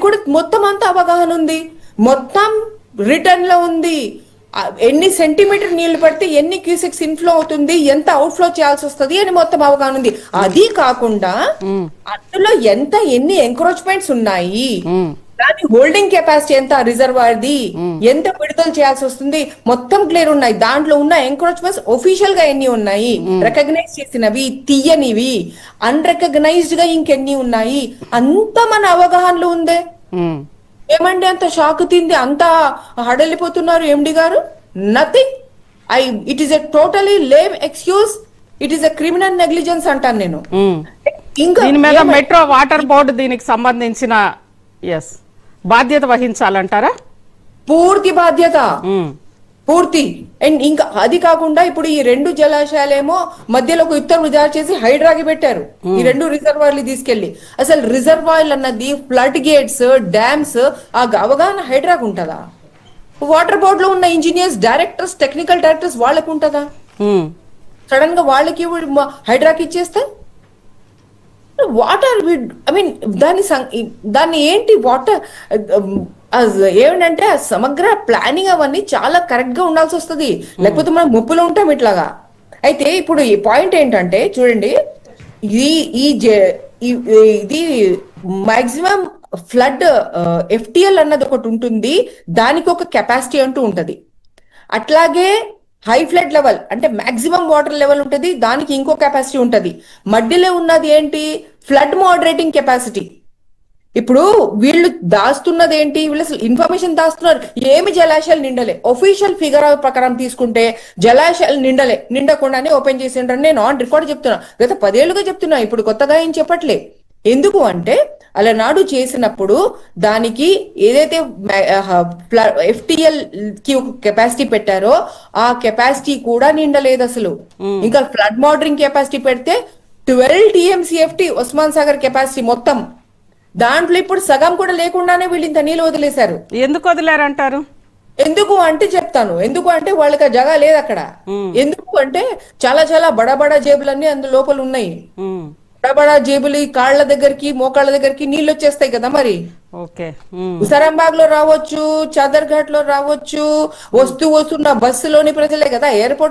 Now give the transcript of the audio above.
కూడా మొత్తం అంతా అవగాహన ఉంది, మొత్తం రిటర్న్ లో ఉంది. ఎన్ని సెంటీమీటర్ నీళ్లు పడితే ఎన్ని క్యూసెక్స్ ఇన్ఫ్లో అవుతుంది, ఎంత అవుట్ఫ్లో చేయాల్సి వస్తుంది అని మొత్తం అవగాహన ఉంది. అది కాకుండా అందులో ఎన్ని ఎంక్రోచ్మెంట్స్ ఉన్నాయి, దాని హోల్డింగ్ కెపాసిటీ ఎంత, రిజర్వాయర్ ది ఎంత విడుదల చేయాల్సి వస్తుంది, మొత్తం క్లియర్ ఉన్నాయి. దాంట్లో ఉన్న ఎంక్రోచ్మెంట్స్ ఒఫిషియల్ గా ఎన్ని ఉన్నాయి, రికగ్నైజ్ చేసినవి, తీయనివి, అన్రికగ్నైజ్డ్ గా ఇంకెన్ని ఉన్నాయి, అంత మన అవగాహనలో ఉందే. ఏమండి అంత షాక్ తింది, అంత హడలిపోతున్నారు ఎండి గారు? Nothing. It is a totally lame excuse, it is a criminal negligence అంటాను నేను. ఇంకా దీని మీద మెట్రో వాటర్ బోర్డు దీనికి సంబంధించిన బాధ్యత వహించాలంటారా? పూర్తి బాధ్యత, పూర్తి. అండ్ ఇంకా అది కాకుండా ఇప్పుడు ఈ 2 జలాశయాలేమో మధ్యలో ఒక ఉత్తర్వులు జారీ చేసి హైడ్రాకి పెట్టారు, ఈ 2 రిజర్వాయర్లు తీసుకెళ్లి. అసలు రిజర్వాయర్లు అన్నది, ఫ్లడ్ గేట్స్, డ్యామ్స్, ఆ అవగాహన హైడ్రాకు ఉంటుందా? వాటర్ బోర్డ్ లో ఉన్న ఇంజనీర్స్, డైరెక్టర్స్, టెక్నికల్ డైరెక్టర్స్ వాళ్ళకు ఉంటుందా? సడన్ గా వాళ్ళకి హైడ్రాకి ఇచ్చేస్తే వాటర్, ఐ మీన్ దాన్ని ఏంటి వాటర్ ఏమిటంటే సమగ్ర ప్లానింగ్ అవన్నీ చాలా కరెక్ట్ గా ఉండాల్సి వస్తుంది, లేకపోతే మనం ముప్పులో ఉంటాం ఇట్లాగా. అయితే ఇప్పుడు ఈ పాయింట్ ఏంటంటే చూడండి, ఇది మాక్సిమం ఫ్లడ్ ఎఫ్టిఎల్ అన్నది ఒకటి ఉంటుంది, దానికి ఒక కెపాసిటీ అంటూ ఉంటది. అట్లాగే హై ఫ్లడ్ లెవెల్ అంటే మాక్సిమం వాటర్ లెవెల్ ఉంటది, దానికి ఇంకో కెపాసిటీ ఉంటది. మధ్యలో ఉన్నది ఏంటి, ఫ్లడ్ మోడరేటింగ్ కెపాసిటీ. ఇప్పుడు వీళ్ళు దాస్తున్నది ఏంటి, వీళ్ళు అసలు ఇన్ఫర్మేషన్ దాస్తున్నారు, ఏమి జలాశయాలు నిండలే. ఒఫీషియల్ ఫిగర్ ప్రకారం తీసుకుంటే జలాశయాలు నిండకుండానే ఓపెన్ చేసిండ్రని నేను ఆన్ రికార్డ్ చెప్తున్నా, గత 10 ఏళ్లుగా చెప్తున్నా, ఇప్పుడు కొత్తగా ఏం చెప్పట్లే. ఎందుకు అంటే అలనాడు చేసినప్పుడు దానికి ఏదైతే ఎఫ్టిఎల్ కి కెపాసిటీ పెట్టారో ఆ కెపాసిటీ కూడా నిండలేదు అసలు. ఇంకా ఫ్లడ్ మోడరింగ్ కెపాసిటీ పెడితే 12 TMCFT ఉస్మాన్ సాగర్ కెపాసిటీ మొత్తం, దాంట్లో ఇప్పుడు సగం కూడా లేకుండానే వీళ్ళు ఇంత నీళ్ళు వదిలేశారు. ఎందుకు వదిలేరంటారు? ఎందుకు అంటే చెప్తాను. ఎందుకు అంటే వాళ్ళకి జగ లేదు అక్కడ. ఎందుకు అంటే చాలా చాలా బడా జేబులన్నీ అందు లోపల ఉన్నాయి. బడా జేబులు, కాళ్ల దగ్గరికి, మోకాళ్ళ దగ్గరికి నీళ్ళు వచ్చేస్తాయి కదా మరి. హుజరాబాద్ లో రావచ్చు, చాదర్ ఘాట్ లో రావచ్చు, వస్తున్న బస్సులోని ప్రజలే కదా, ఎయిర్పోర్ట్